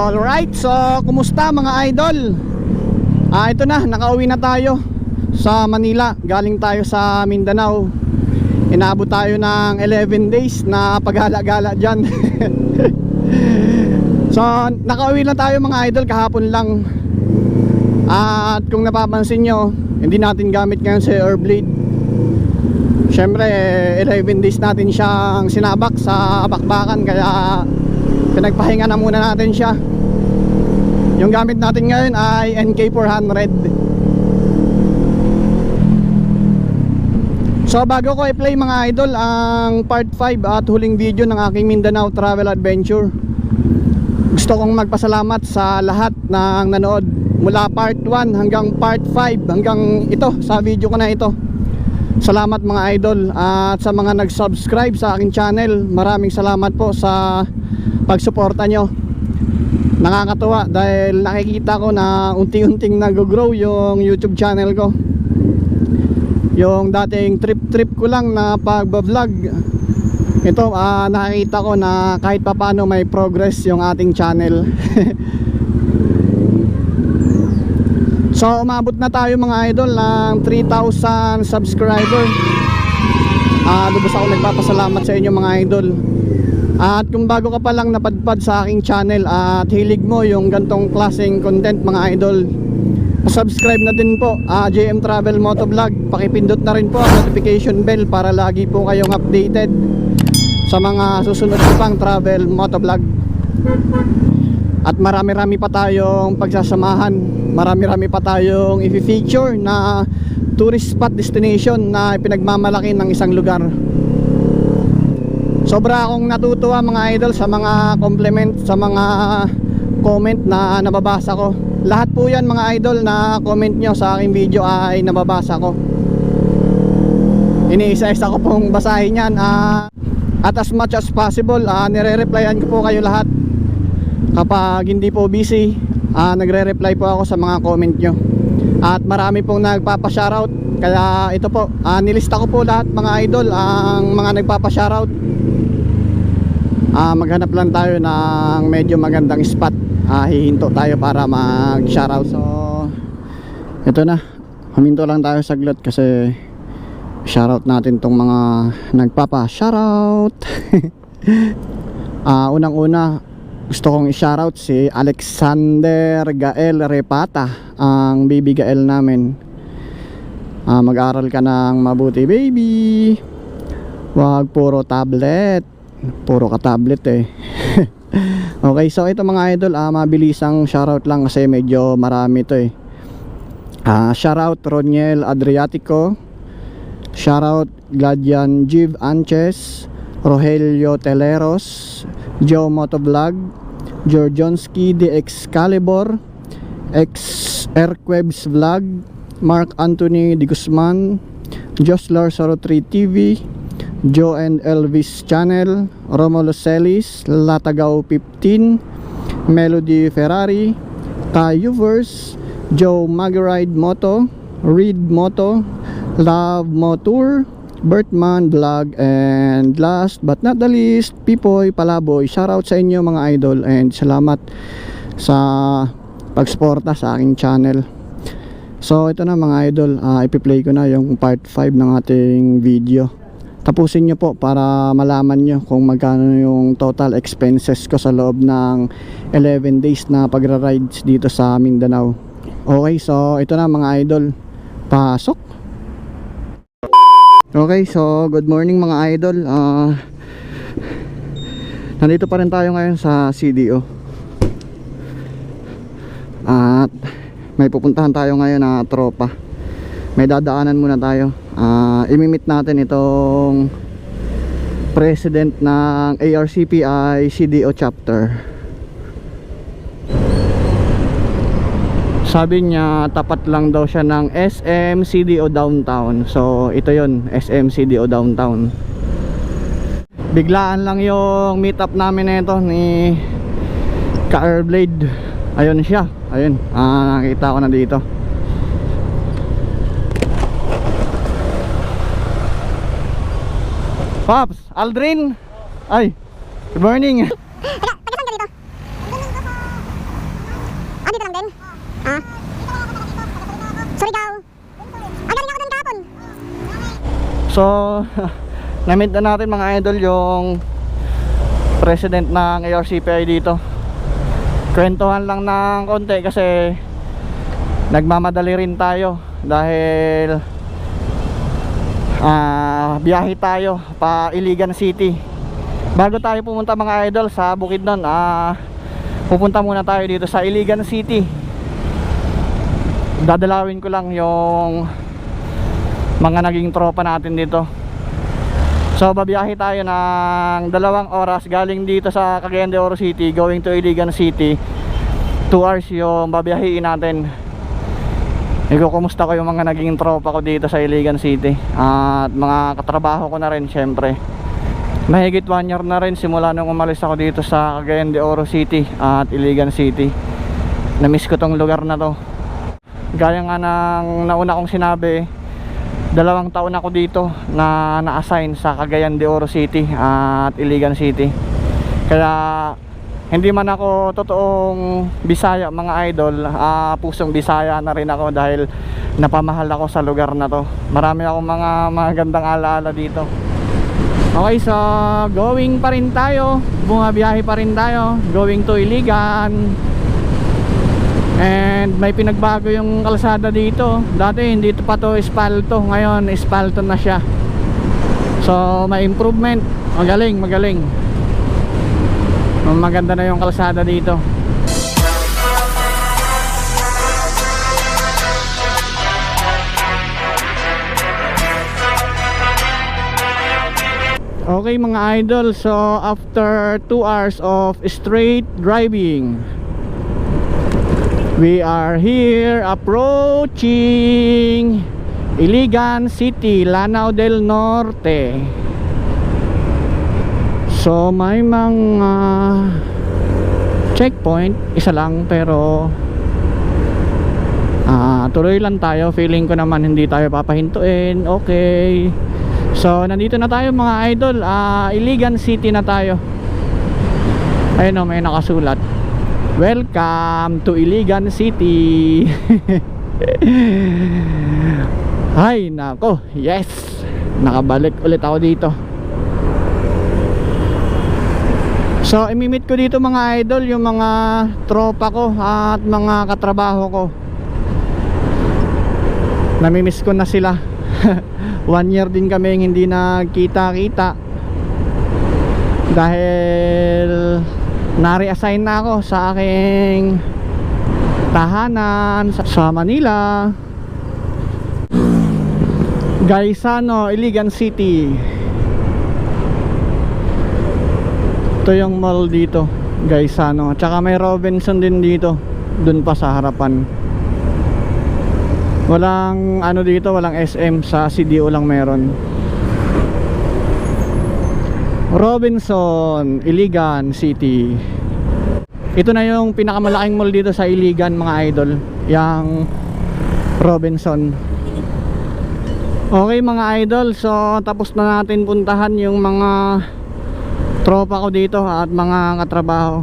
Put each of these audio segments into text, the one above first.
Alright, so kumusta mga idol? Ito na, nakauwi na tayo sa Manila. Galing tayo sa Mindanao. Inaabot tayo ng 11 days na paghala-gala dyan. So nakauwi na tayo mga idol kahapon lang. At kung napapansin nyo, hindi natin gamit ngayon si Airblade. Syempre 11 days natin siyang sinabak sa bakbakan, kaya pinagpahinga na muna natin siya. Yung gamit natin ngayon ay NK400. So bago ko i-play mga idol ang part 5 at huling video ng aking Mindanao Travel Adventure, gusto kong magpasalamat sa lahat ng nanood mula part 1 hanggang part 5 hanggang ito sa video ko na ito. Salamat mga idol. At sa mga nag-subscribe sa aking channel, maraming salamat po sa pagsuporta nyo. Nakakatuwa dahil nakikita ko na unti-unting nag-grow yung YouTube channel ko. Yung dating trip ko lang na pag-vlog, ito nakikita ko na kahit papano may progress yung ating channel. So umabot na tayo mga idol ng 3,000 subscriber. Lubos ako nagpapasalamat sa inyo mga idol. At kung bago ka pa lang napadpad sa aking channel at hilig mo yung gantong klaseng content mga idol, subscribe na din po, JM Travel Motovlog. Pakipindot na rin po ang notification bell para lagi po kayong updated sa mga susunod pang travel motovlog. At marami-rami pa tayong pagsasamahan, marami-rami pa tayong i-feature na tourist spot destination na pinagmamalaki ng isang lugar. Sobra akong natutuwa mga idol sa mga compliment, sa mga comment na nababasa ko. Lahat po yan mga idol na comment nyo sa aking video ay nababasa ko. Iniisa-isa ko pong basahin yan. At as much as possible, nire-replyan ko po kayo lahat. Kapag hindi po busy, nagre-reply po ako sa mga comment nyo. At marami pong nagpapa-shoutout. Kaya ito po, nilista ko po lahat mga idol, ang mga nagpapa-shoutout. Maghanap lang tayo ng medyo magandang spot. Hihinto tayo para mag-shoutout. So ito na, huminto lang tayo saglit kasi shoutout natin tong mga nagpapa-shoutout. Unang-una, gusto kong i-shoutout si Alexander Gael Repata, ang baby Gael namin. Mag-aral ka ng mabuti baby. Wag puro tablet. Puro ka tablet eh. Okay, so ito mga idol, mabilisang shoutout lang kasi medyo marami to eh. Shoutout Roniel Adriatico, shoutout Gladian Jiv Anches, Rogelio Teleros, Joe Motovlog, Georgionsky The Excalibur, X Airquebs Vlog, Mark Anthony De Guzman, Joslar Sorotri TV, Joe and Elvis Channel, Romulo Celis, Latagaw 15, Melody Ferrari, Tayuvers, Joe Magaride Moto, Reed Moto, Love Motour, Bertman Vlog, and last but not the least, Pipoy Palaboy. Shoutout sa inyo mga idol and salamat sa pagsuporta sa aking channel. So ito na mga idol, ipi-play ko na yung part 5 ng ating video. Tapusin nyo po para malaman nyo kung magkano yung total expenses ko sa loob ng 11 days na pagra-rides dito sa Mindanao. Okay, so ito na mga idol, pasok. Okay, so good morning mga idol. Nandito pa rin tayo ngayon sa CDO. At may pupuntahan tayo ngayon na tropa. May dadaanan muna tayo. Imimit natin itong president ng ARCPI CDO chapter. Sabi niya tapat lang daw siya ng SM CDO Downtown. So ito yon, SM CDO Downtown. Biglaan lang yung meet up namin nito ni Ka-Airblade. Ayun siya, ayun, nakita ko na dito. Pops, Aldrin. Ay, good morning. Ah? Surigao. Galing ako doon kahapon. So, na-meet na natin mga idol yung president ng ARCPI dito. Kwentuhan lang ng konti kasi nagmamadali rin tayo dahil biyahe tayo pa Iligan City. Bago tayo pumunta mga idol sa Bukidnon, pupunta muna tayo dito sa Iligan City. Dadalawin ko lang yung mga naging tropa natin dito. So babiyahe tayo ng 2 oras galing dito sa Cagayan de Oro City going to Iligan City. 2 hours yung babiyahiin natin. Kumusta ko yung mga naging tropa ko dito sa Iligan City at mga katrabaho ko na rin syempre. Mahigit 1 year na rin simula nung umalis ako dito sa Cagayan de Oro City at Iligan City. Na-miss ko tong lugar na to. Gaya nga ng nauna kong sinabi, 2 taon ako dito na na-assign sa Cagayan de Oro City at Iligan City. Kaya hindi man ako totoong Bisaya mga idol, pusong Bisaya na rin ako dahil napamahal ako sa lugar na to. Marami akong mga magandang alaala dito. Okay, so going pa rin tayo, bumabiyahe pa rin tayo, going to Iligan. And may pinagbago yung kalsada dito. Dati hindi pa to espalto, ngayon espalto na siya. So may improvement, magaling. Maganda na yung kalsada dito. Okay mga idol, so after 2 hours of straight driving, we are here approaching Iligan City, Lanao del Norte. So may mga checkpoint, isa lang pero tuloy lang tayo. Feeling ko naman hindi tayo papahintuin. Okay. So nandito na tayo mga idol, Iligan City na tayo. Ayun o, may nakasulat, welcome to Iligan City. Ay nako, yes, nakabalik ulit ako dito. So imimit ko dito mga idol yung mga tropa ko at mga katrabaho ko. Namimiss ko na sila. 1 year din kami hindi nagkita-kita dahil na-reassign na ako sa aking tahanan sa Manila, Gaisano, Iligan City. Ito yung mall dito, Gaisano. Tsaka may Robinson din dito, dun pa sa harapan. Walang ano dito, walang SM, sa CDO lang meron. Robinson, Iligan City. Ito na yung pinakamalaking mall dito sa Iligan mga idol, yang Robinson. Okay mga idol, so tapos na natin puntahan yung mga tropa ko dito at mga katrabaho.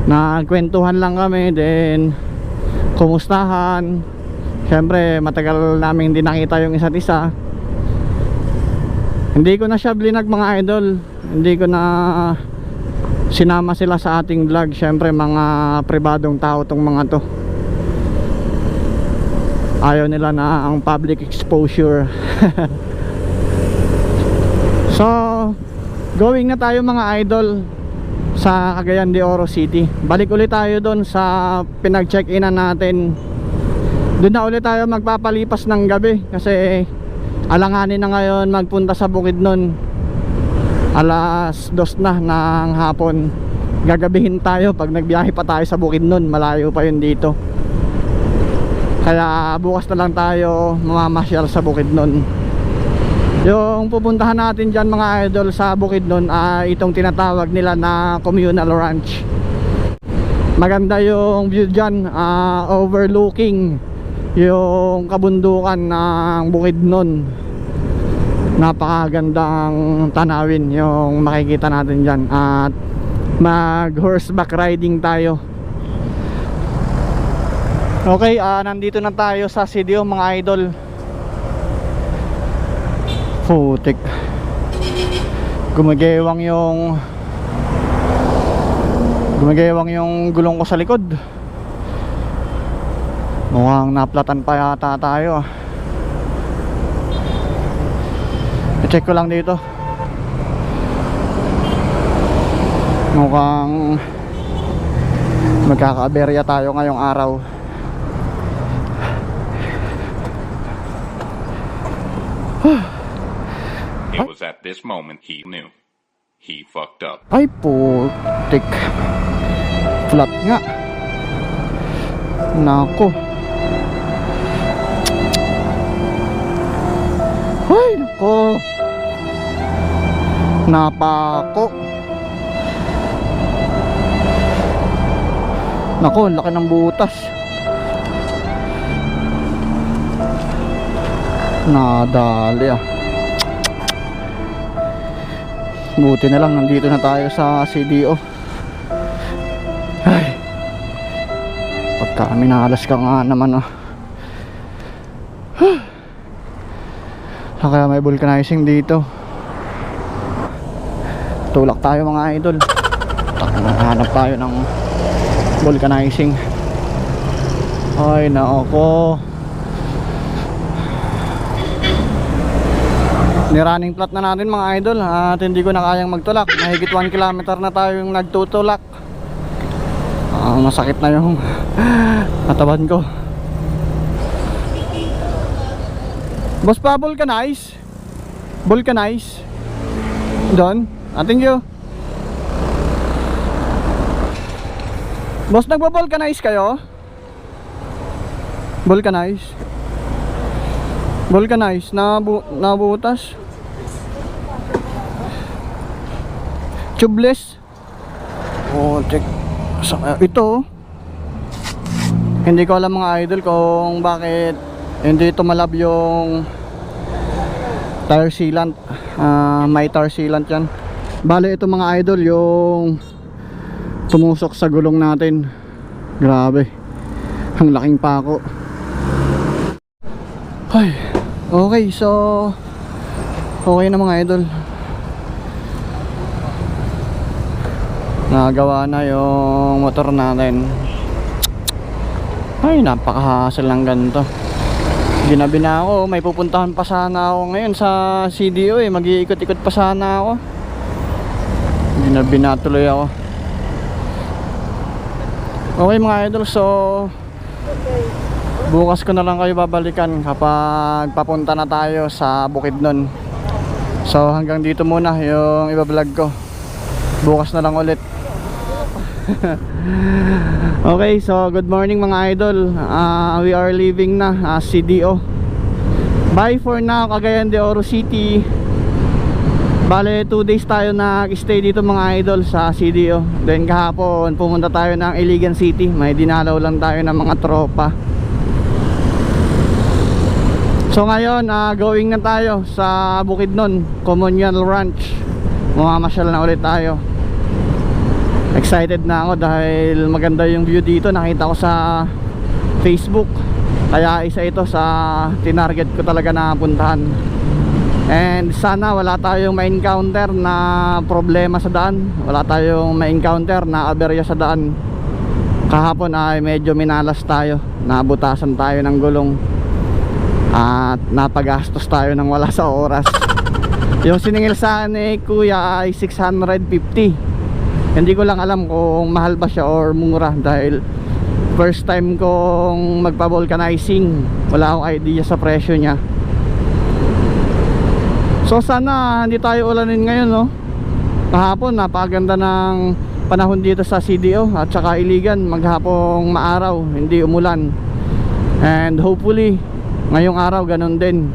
Nagkwentuhan lang kami, then kumustahan. Siyempre matagal namin hindi nakita yung isa't isa. Hindi ko na siya blinag mga idol, hindi ko na sinama sila sa ating vlog. Siyempre mga pribadong tao tong mga to. Ayaw nila na ang public exposure. So going na tayo mga idol sa Cagayan de Oro City. Balik ulit tayo doon sa pinag-check-inan natin. Doon na ulit tayo magpapalipas ng gabi kasi alanganin na ngayon magpunta sa Bukidnon. Alas 2 na ng hapon. Gagabihin tayo pag nagbiyahe pa tayo sa Bukidnon, malayo pa yun dito. Kaya bukas na lang tayo mamamasyal sa Bukidnon. Yung pupuntahan natin dyan mga idol sa Bukidnon ay itong tinatawag nila na communal ranch. Maganda yung view dyan, overlooking yung kabundukan ng Bukidnon. Napakagandang tanawin yung makikita natin dyan. At mag horseback riding tayo. Okay, nandito na tayo sa CDO mga idol. Putik. Gumagewang yung gulong ko sa likod. Mukhang naplatan pa yata tayo ah. I-check ko lang dito. Mukhang magkaka-aberya tayo ngayong araw. It was at this moment he knew. He fucked up. Ay putik. Flat nga. Nako. Ay nako. Napako. Nako, laki ng butas. Nadali ah. Buti na lang nandito na tayo sa CDO. Ay, pagka minalas ka nga naman ah. Kaya may vulcanizing dito. Tulak tayo mga idol. Hanap tayo ng vulcanizing. Ay nako. Nirunning flat na natin mga idol at hindi ko na kayang magtulak. Mahigit 1 kilometer na tayong nagtutulak. Masakit na yung katawan ko. Boss pa, vulcanize? Vulcanize? Doon? Thank you. Boss, nagpa-vulcanize kayo? Vulcanize? Vulcanize? Nabutas? Tubeless? Oh, check. Ito hindi ko alam mga idol kung bakit hindi tumalab yung tire sealant. May tire sealant yan. Bale ito mga idol yung tumusok sa gulong natin. Grabe, ang laking pako. Ay, okay, so okay na mga idol. Nagawa na yung motor natin. Ay, napaka-hassle lang ganito. Ginabi na ako. May pupuntahan pa sana ako ngayon sa CDO eh. Mag-iikot-ikot pa sana ako. Ginabi na tuloy ako. Okay mga idol, so bukas ko na lang kayo babalikan kapag papunta na tayo sa Bukidnon. So hanggang dito muna yung ibablog ko. Bukas na lang ulit. Okay, so good morning mga idol. We are leaving na CDO. Bye for now, Cagayan de Oro City. Bale 2 days tayo nag-stay dito mga idol sa CDO. Then kahapon pumunta tayo ng Iligan City. May dinalaw lang tayo ng mga tropa. So ngayon going na tayo sa Bukidnon Communal Ranch. Mamamasyal na ulit tayo. Excited na ako dahil maganda yung view dito. Nakita ko sa Facebook. Kaya isa ito sa tinarget ko talaga na puntahan. And sana wala tayong ma-encounter na problema sa daan. Wala tayong ma-encounter na aberya sa daan. Kahapon ay medyo minalas tayo. Nabutasan tayo ng gulong. At napagastos tayo ng wala sa oras. Yung siningil sa akin ni kuya ay 650. Hindi ko lang alam kung mahal ba siya or mura dahil first time kong magpa-vulcanizing. Wala akong idea sa presyo niya. So sana hindi tayo ulanin ngayon, no? Kahapon napakaganda ng panahon dito sa CDO at saka Iligan. Maghapong maaraw, hindi umulan. And hopefully ngayong araw ganun din,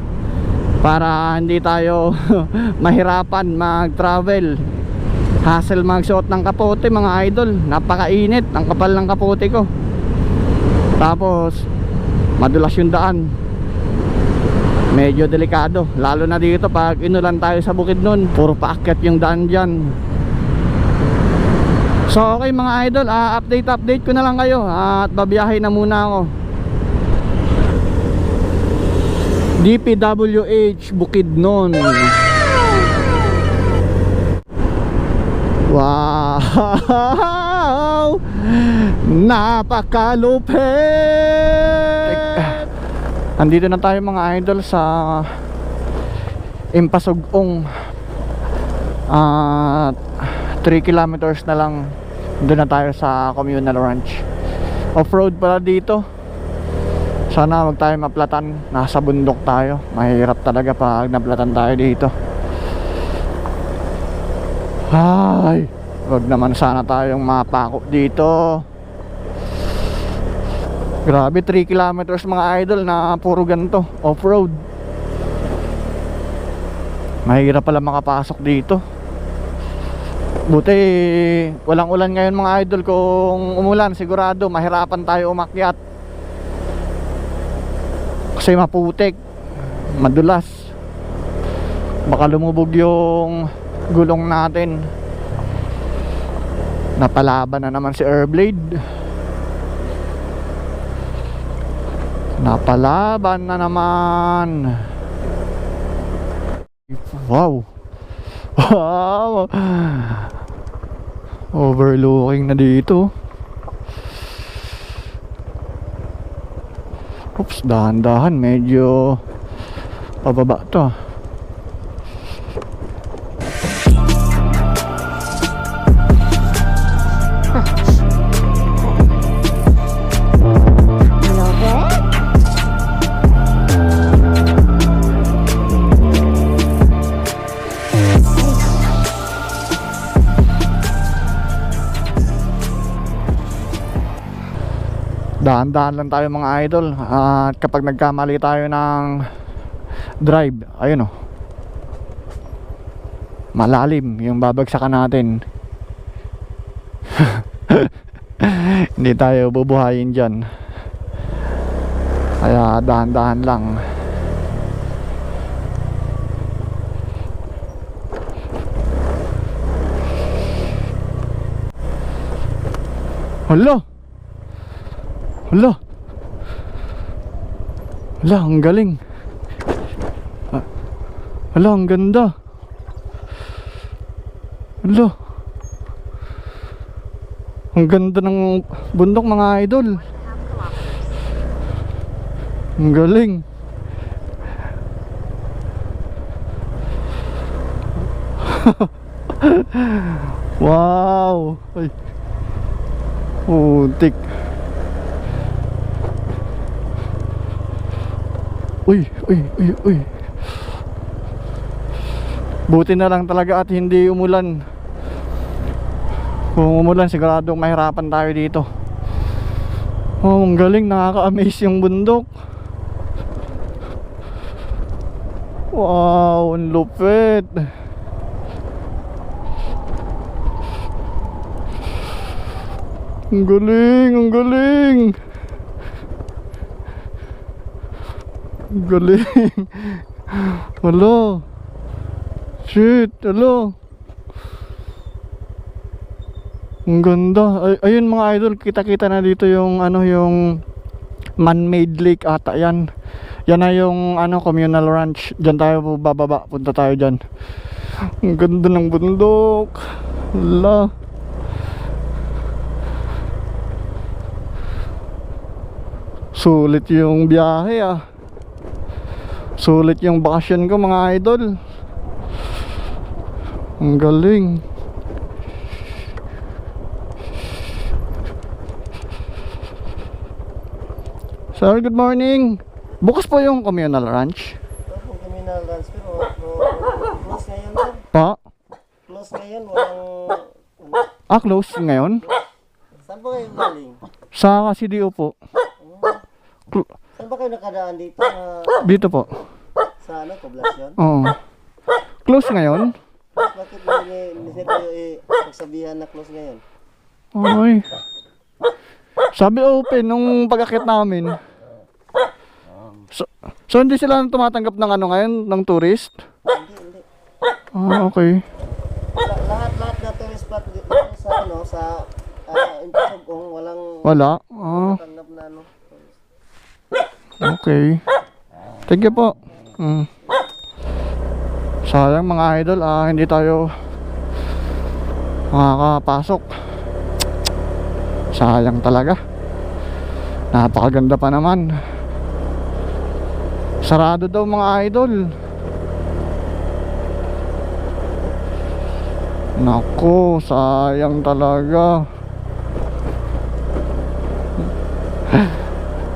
para hindi tayo mahirapan mag-travel. Hassle magsuot ng kapote mga idol. Napakainit, ang kapal ng kapote ko. Tapos madulas yung daan. Medyo delikado. Lalo na dito pag inulan tayo sa Bukidnon. Puro paakyat yung daan dyan. So okay mga idol, update ko na lang kayo. At babiyahe na muna ako. DPWH Bukidnon. Wow! Napakalupit! Andito na tayo mga idol sa Impasugong. 3 kilometers na lang doon na tayo sa communal ranch. Off-road pala dito. Sana wag tayo maplatan. Nasa bundok tayo. Mahirap talaga pag naplatan tayo dito. Ay, wag naman sana tayong mapako dito. Grabe, 3 kilometers mga idol na puro ganito, off-road. Mahirap pala makapasok dito. Buti walang ulan ngayon mga idol. Kung umulan sigurado mahirapan tayo umakyat. Kasi maputik, madulas. Baka lumubog yung gulong natin. Napalaban na naman si Airblade. Napalaban na naman. Wow. Wow. Overlooking na dito. Oops, dahan-dahan. Medyo pababa to. Dahan-dahan lang tayo mga idol. At kapag nagkamali tayo ng drive, ayun oh, malalim yung babagsakan natin. Hindi tayo bubuhayin dyan. Kaya dahan-dahan lang. Hala! Hala! Hala, ang galing. Hala, ang ganda. Hala. Ang ganda ng bundok mga idol. Ang galing. Wow. Ay. Putik. Uy, uy, uy, uy. Buti na lang talaga at hindi umulan. Kung umulan siguradong mahirapan tayo dito. Oh, ang galing, nakaka-amaze yung bundok. Wow, ang lupit. Ang galing, ang galing. Ang galing. Hello. Shit, hello. Ang ganda. Ayun mga idol, kita-kita na dito yung ano, yung man-made lake ata yan. Yan na yung ano, communal ranch. Diyan tayo bababa, punta tayo diyan. Ang ganda ng bundok. Hala. Sulit yung biyahe ah. Sulit yung bakasyon ko mga idol. Ang galing. Sir, good morning. Bukas po yung communal ranch. Opo, communal ranch pero close ngayon sir. Pa? Close ngayon, walang... Close ngayon? Saan ba kayo galing? Sa CDO po. Saan ba kayo nakadaan dito? Dito po. Sa ano, poblasyon? Oo. Close ngayon? Bakit hindi kayo magsabihan na close ngayon? Ay. Sabi open nung pag-akit namin. So hindi sila tumatanggap ng ano ngayon, ng tourist? Hindi. Okay. Lahat na tourist spot dito sa ano, sa Impasugong, walang Wala? tanggap na ano. Okay. Thank you po. Sayang mga idol, hindi tayo makakapasok. Sayang talaga. Napakaganda pa naman. Sarado daw mga idol. Naku, sayang talaga.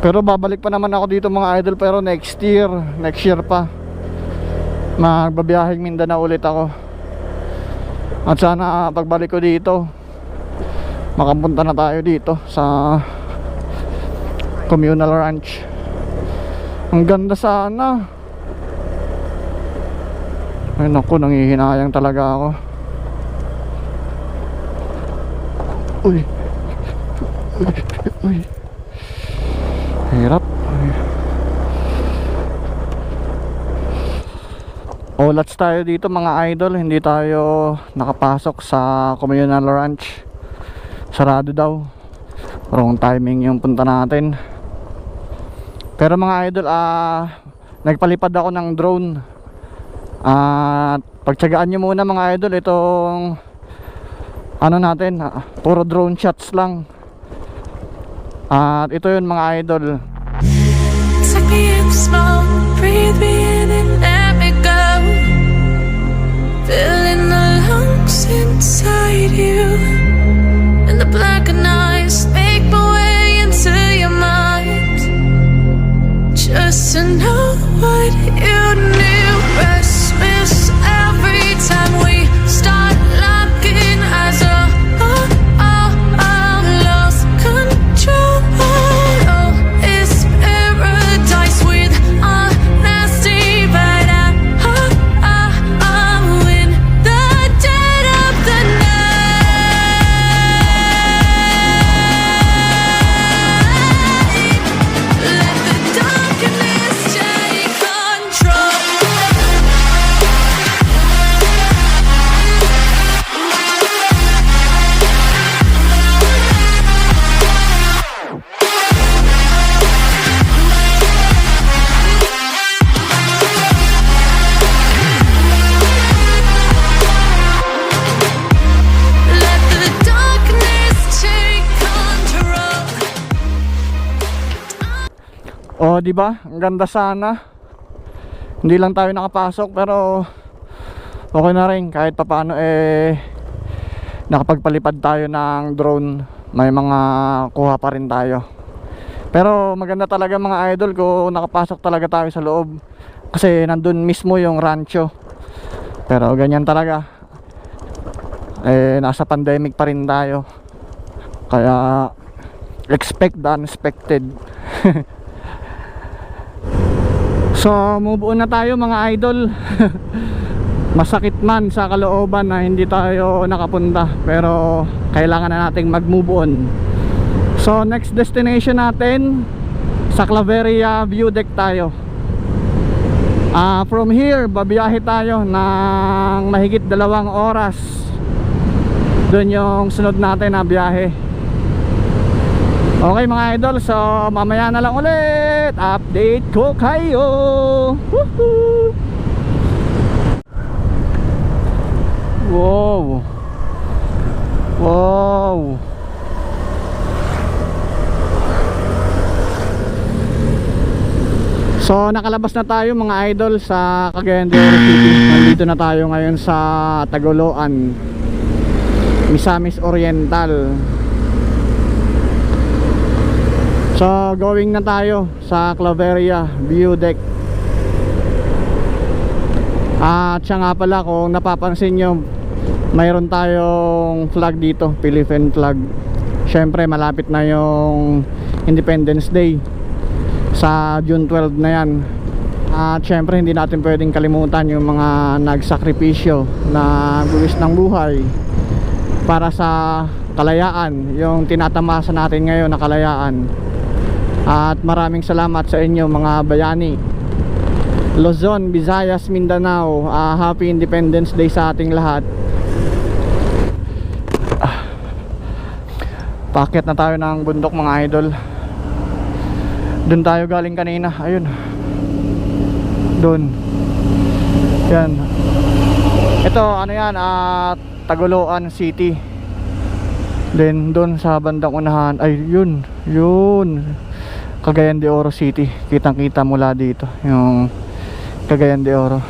Pero babalik pa naman ako dito mga idol, pero next year pa magbabiyaheng Mindanao ulit ako. At sana pagbalik ko dito makapunta na tayo dito sa communal ranch. Ang ganda sana. Ay naku, nanghihinayang talaga ako. Uy. Hirap. Olats tayo dito mga idol. Hindi tayo nakapasok sa communal ranch. Sarado daw. Wrong timing yung punta natin. Pero mga idol, nagpalipad ako ng drone. Pagtsagaan nyo muna mga idol. Itong ano natin, puro drone shots lang. At ito yun mga idol. Suck me in small, breathe me in and let me go. Filling the lungs inside you, and the blackened eyes make my way into your mind. Just to know what you knew. Restless every time we start locking eyes. Lost control. Oh, it's paradise with honesty, but I'm in the dead of the night. Let the darkness take control. Let the darkness take control. Oh, di ba? Ang ganda sana. Hindi lang tayo nakapasok pero okay na rin kahit papaano nakapagpalipad tayo ng drone. May mga kuha pa rin tayo. Pero maganda talaga mga idol kung nakapasok talaga tayo sa loob. Kasi nandun mismo yung rancho. Pero ganyan talaga. Nasa pandemic pa rin tayo. Kaya expect the unexpected. So move on na tayo mga idol. Masakit man sa kalooban na hindi tayo nakapunta, pero kailangan na nating mag move on. So next destination natin sa Claveria View Deck tayo. From here babiyahe tayo ng mahigit 2 oras. Doon yung sunod natin na biyahe. Okay mga idol, so mamaya na lang ulit update ko kayo. Woohoo! Wow. Wow. So nakalabas na tayo mga idol sa Cagayan de Oro City. Nandito na tayo ngayon sa Tagoloan, Misamis Oriental. So going na tayo sa Claveria View Deck. Siya nga pala, kung napapansin nyo, mayroon tayong flag dito, Philippine flag. Syempre malapit na yung Independence Day sa June 12 na yan. At syempre hindi natin pwedeng kalimutan yung mga nagsakripisyo na buwis ng buhay para sa kalayaan, yung tinatamasa natin ngayon na kalayaan. At maraming salamat sa inyo mga bayani, Luzon, Visayas, Mindanao. Happy Independence Day sa ating lahat. Paakyat na tayo ng bundok mga idol. Doon tayo galing kanina. Ayun, Doon. Yan. Ito, ano yan, Tagoloan City. Then, doon sa bandang unahan, ay, yun. Cagayan de Oro City. Kitang-kita mula dito, yung Cagayan de Oro.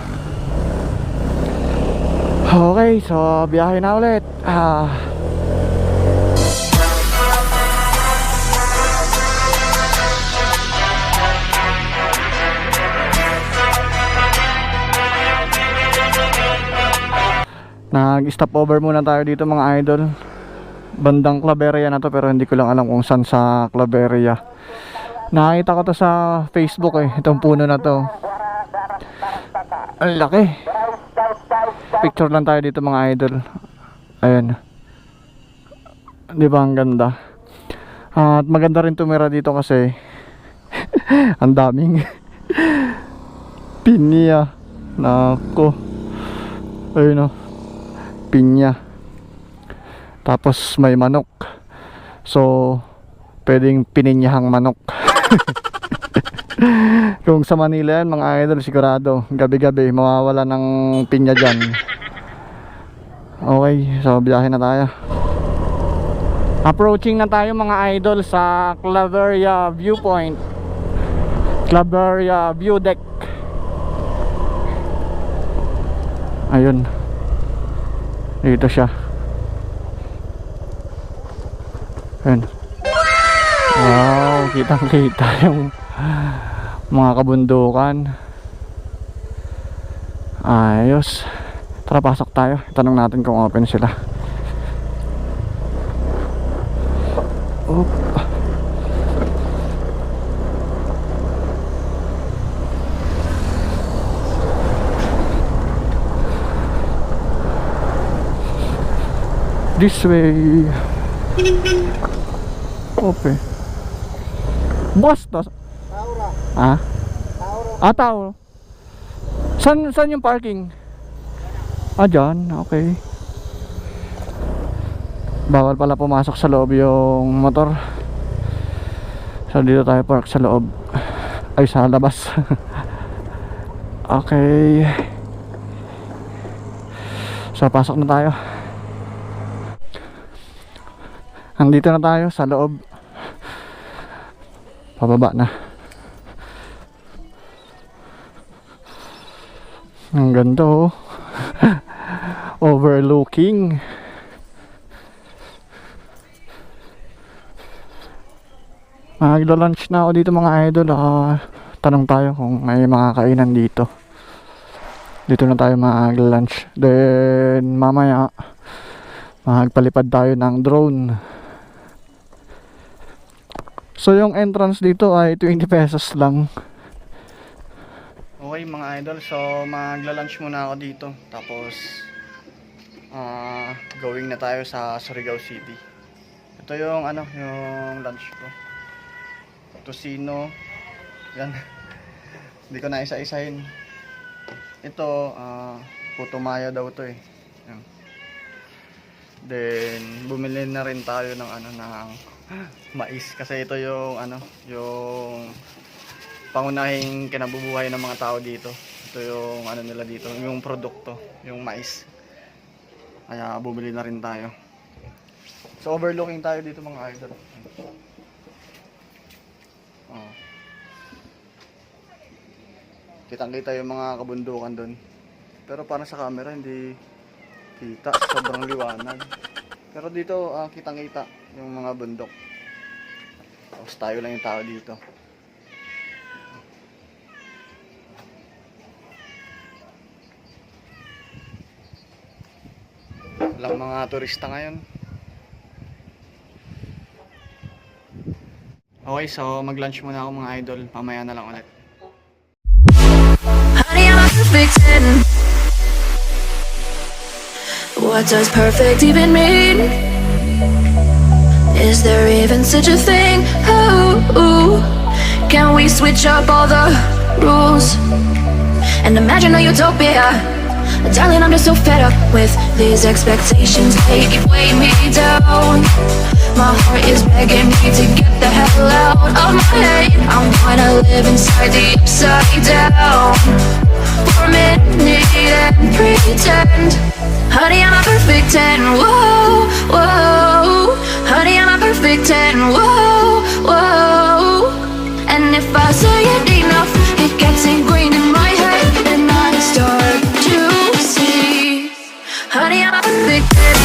Okay, so, biyahe na ulit. Nag-stop over muna tayo dito mga idol. Bandang Claveria na to, pero hindi ko lang alam kung saan sa Claveria. Nakita ko to sa Facebook itong puno na to. Ang laki. Picture lang tayo dito mga idol. Ayan. Di ba ang ganda? At maganda rin tumira dito kasi ang daming pinya. Nako. Ayun o. Pinya. Tapos may manok. So, pwedeng pininyahang manok. Kung sa Manila yan mga idol, sigurado gabi-gabi mawawala ng pinya dyan. Okay, so biyahe na tayo. Approaching na tayo mga idol sa Claveria Viewpoint, Claveria View Deck. Ayun, dito siya. Ayun. Wow, kitang-kita yung mga kabundukan. Ayos. Tara, pasok tayo. Tanong natin kung open sila. Oop. This way. Okay. Basta. Taura. Ah? Taura. Tauro. Saan yung parking? Dyan. Okay. Bawal pala pumasok sa loob yung motor. So dito tayo park sa loob. Ay, sa labas. Okay. So pasok na tayo. Nandito na tayo sa loob. Pababa na. Ang ganda oh. Overlooking. Maglo-lunch na ako dito mga idol. Tanong tayo kung may mga kainan dito. Dito na tayo mag-lunch. Then mamaya magpalipad tayo ng drone. So yung entrance dito ay 20 pesos lang. Okay mga idol, so magla-lunch muna ako dito. Tapos going na tayo sa Surigao City. Ito yung yung lunch ko. Tocino. Yan. Hindi ko na isa-isahin. Ito puto mayo daw to eh. Yan. Then bumili na rin tayo ng ng mais kasi ito yung yung pangunahing kinabubuhay ng mga tao dito. Ito yung nila dito, yung produkto, yung mais. Kaya bumili na rin tayo. So overlooking tayo dito mga idol. Kitang-kita yung mga kabundukan doon. Pero parang sa camera hindi kita, sobrang liwanag. Pero dito kitang-kita yung mga bundok. Tapos tayo lang yung tao dito. Walang mga turista ngayon. Okay, so mag-lunch muna ako mga idol. Mamaya na lang ulit. Honey, I'm a perfect 10. What does perfect even mean? Is there even such a thing? Oh, can we switch up all the rules and imagine a utopia? Darling, I'm just so fed up with these expectations. They keep weighing me down. My heart is begging me to get the hell out of my head. I wanna live inside the upside down. for a minute and pretend. Honey, I'm a perfect 10. Whoa, whoa. Honey, I'm a perfect 10. Whoa, whoa. And if I say it enough, it gets ingrained in my head, and I start to see. Honey, I'm a perfect 10.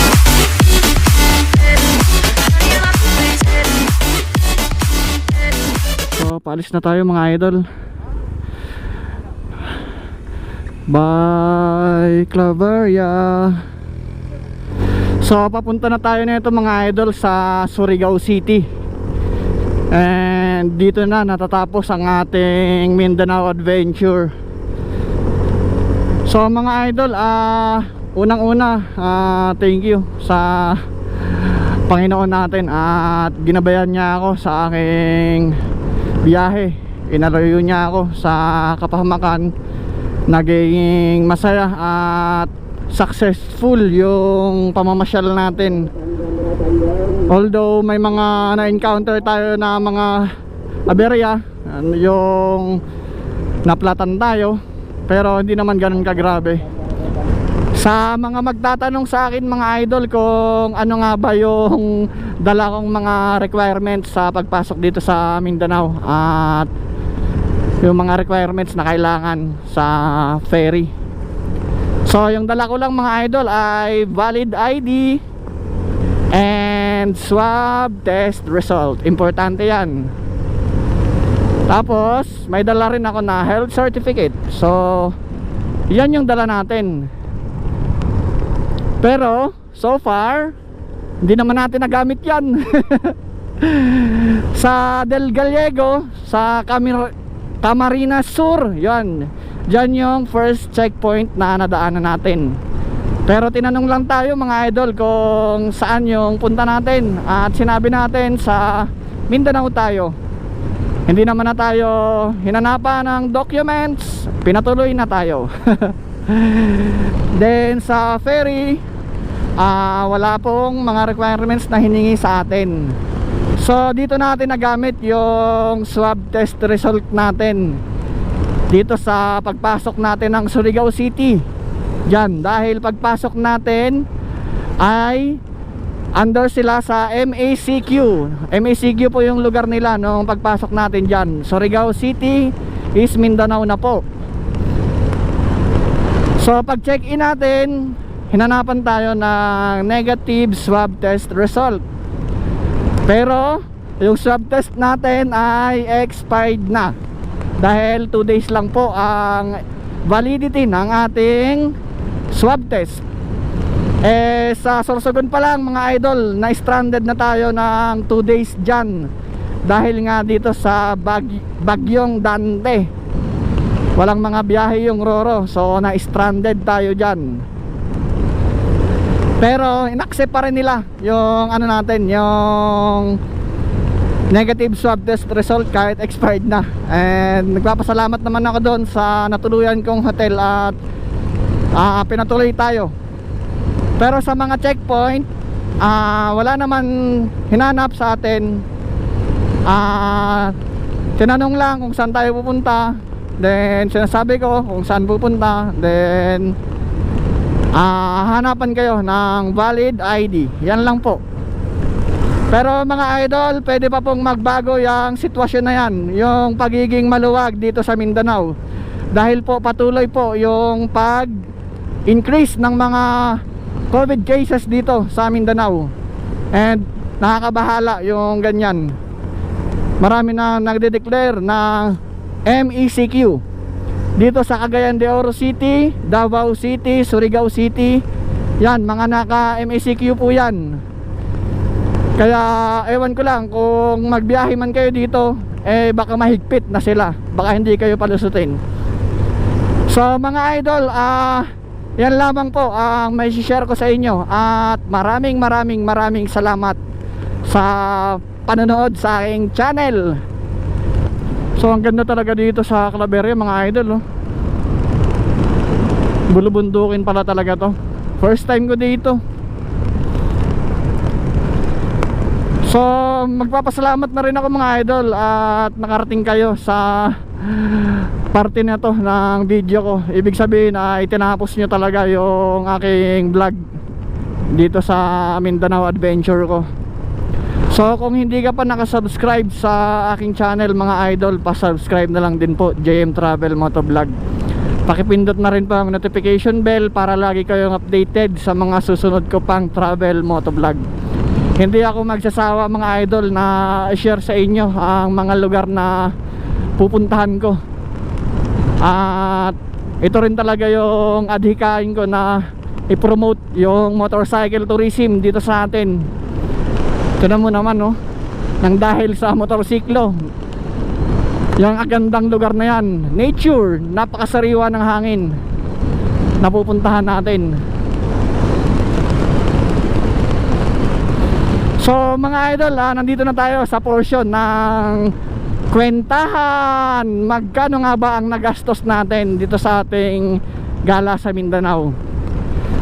Honey, I'm a perfect 10. So paalis na tayo mga idol. Bye Claveria. So papunta na tayo nito mga idol sa Surigao City. And dito na natatapos ang ating Mindanao adventure. So mga idol, unang-una, thank you sa Panginoon natin at ginabayan niya ako sa aking biyahe. Inalayo niya ako sa kapahamakan. Naging masaya at successful yung pamamasyal natin. Although may mga na-encounter tayo na mga aberya, yung naplatan tayo, pero hindi naman ganun kagrabe. Sa mga magtatanong sa akin mga idol kung ano nga ba yung dala kong mga requirements sa pagpasok dito sa Mindanao at yung mga requirements na kailangan sa ferry. So yung dala ko lang mga idol ay valid ID and swab test result. Importante yan. Tapos may dala rin ako na health certificate. So yan yung dala natin. Pero so far hindi naman natin nagamit yan. Sa Del Gallego, sa Camarines Sur, yan. Diyan yung first checkpoint na nadaanan natin. Pero tinanong lang tayo mga idol kung saan yung punta natin. At sinabi natin sa Mindanao tayo. Hindi naman na tayo hinanapan ng documents. Pinatuloy na tayo. Then sa ferry, wala pong mga requirements na hiningi sa atin. So dito natin nagamit yung swab test result natin dito sa pagpasok natin ng Surigao City. Diyan, dahil pagpasok natin ay under sila sa MACQ. MACQ po yung lugar nila nung pagpasok natin diyan. Surigao City is Mindanao na po. So pag check-in natin, hinanapan tayo ng negative swab test result. Pero yung swab test natin ay expired na. Dahil 2 days lang po ang validity ng ating swab test. Sa Sorsogon pa lang mga idol, na stranded na tayo ng 2 days dyan. Dahil nga dito sa Bagyong Dante, walang mga biyahe yung Roro. So na stranded tayo dyan. Pero inaccept pa rin nila yung ano natin, yung negative swab test result kahit expired na. And nagpapasalamat naman ako doon sa natuluyan kong hotel at pinatuloy tayo. Pero sa mga checkpoint, wala naman hinanap sa atin. Tinanong lang kung saan tayo pupunta. Then sinasabi ko kung saan pupunta. Then hanapan kayo ng valid ID. Yan lang po. Pero mga idol, pwede pa pong magbago yung sitwasyon na yan, yung pagiging maluwag dito sa Mindanao. Dahil po patuloy po yung pag-increase ng mga COVID cases dito sa Mindanao. And nakakabahala yung ganyan. Marami na nagde-declare na MECQ dito sa Cagayan de Oro City, Davao City, Surigao City. Yan, mga naka-MECQ po yan. Kaya ewan ko lang kung magbiyahe man kayo dito, baka mahigpit na sila, baka hindi kayo palusutin. So mga idol, yan lamang po ang may share ko sa inyo. At maraming salamat sa panonood sa aking channel. So ang ganda talaga dito sa Claveria mga idol, oh. Bulubundukin pala talaga to. First time ko dito. So magpapasalamat na rin ako mga idol at nakarating kayo sa parte na to ng video ko. Ibig sabihin ay tinapos nyo talaga yung aking vlog dito sa Mindanao adventure ko. So kung hindi ka pa nakasubscribe sa aking channel mga idol, pa-subscribe na lang din po, JM Travel Motovlog. Pakipindot na rin po ang notification bell para lagi kayong updated sa mga susunod ko pang travel motovlog. Hindi ako magsasawa mga idol na share sa inyo ang mga lugar na pupuntahan ko. At ito rin talaga yung adhikain ko na i-promote yung motorcycle tourism dito sa atin. Ito na mo naman no, nang dahil sa motorsiklo, yung agandang lugar na yan, nature, napakasariwa ng hangin napupuntahan natin. So mga idol, nandito na tayo sa portion ng kwentahan. Magkano nga ba ang nagastos natin dito sa ating gala sa Mindanao?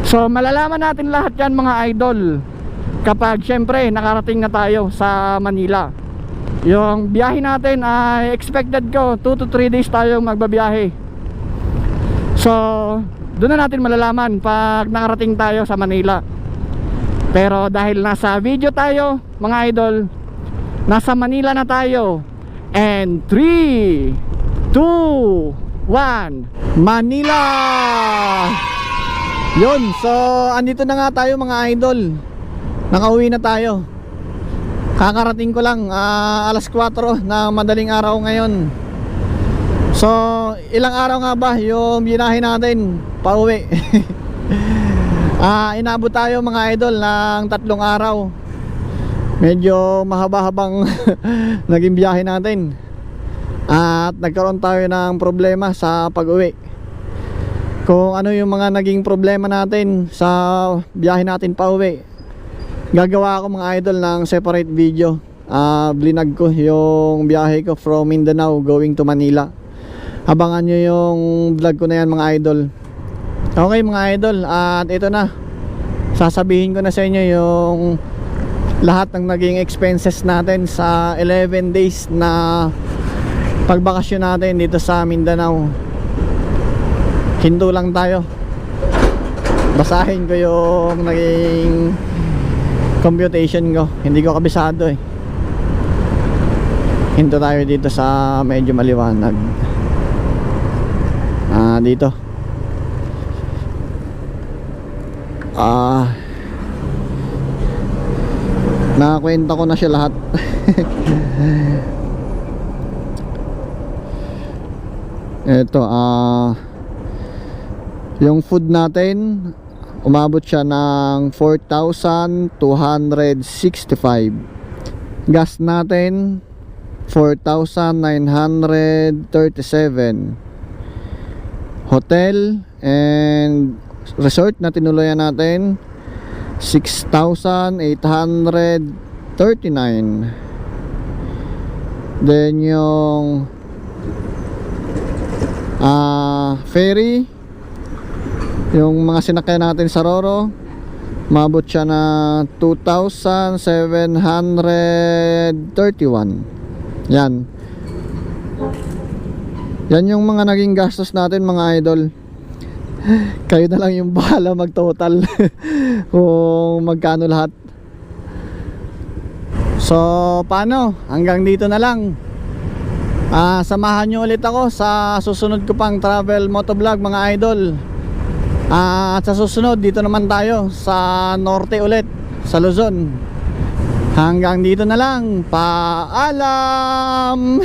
So malalaman natin lahat yan mga idol kapag syempre nakarating na tayo sa Manila. Yung biyahe natin ay expected ko 2 to 3 days tayong magbabiyahe. So doon na natin malalaman pag nakarating tayo sa Manila. Pero dahil nasa video tayo mga idol, nasa Manila na tayo. And 3, 2, 1, Manila! Yun, so andito na nga tayo mga idol. Nakauwi na tayo. Kakarating ko lang, alas 4 na madaling araw ngayon. So ilang araw nga ba yung binahe natin pauwi? Inabot tayo mga idol ng 3 araw. Medyo mahaba-habang naging biyahe natin. At nagkaroon tayo ng problema sa pag-uwi. Kung ano yung mga naging problema natin sa biyahe natin pauwi, gagawa ako mga idol ng separate video. Blinag ko yung biyahe ko from Mindanao going to Manila. Abangan nyo yung vlog ko na yan mga idol. Okay mga idol, at ito na, sasabihin ko na sa inyo yung lahat ng naging expenses natin sa 11 days na pagbakasyon natin dito sa Mindanao. Hinto lang tayo. Basahin ko yung naging computation ko. Hindi ko kabisado eh. Hinto tayo dito sa medyo maliwanag. Dito. Nakakwenta ko na siya lahat. Ito, yung food natin umabot siya ng 4,265. Gas natin 4,937. Hotel and resort na tinuluyan natin 6,839. Then yung ferry, yung mga sinakyan natin sa Roro, mabot siya na 2,731. Yan yung mga naging gastos natin mga idol. Kayo na lang yung bahala mag-total kung magkano lahat. So paano? Hanggang dito na lang. Samahan nyo ulit ako sa susunod ko pang travel motovlog mga idol. At sa susunod dito naman tayo sa norte ulit, sa Luzon. Hanggang dito na lang. Paalam.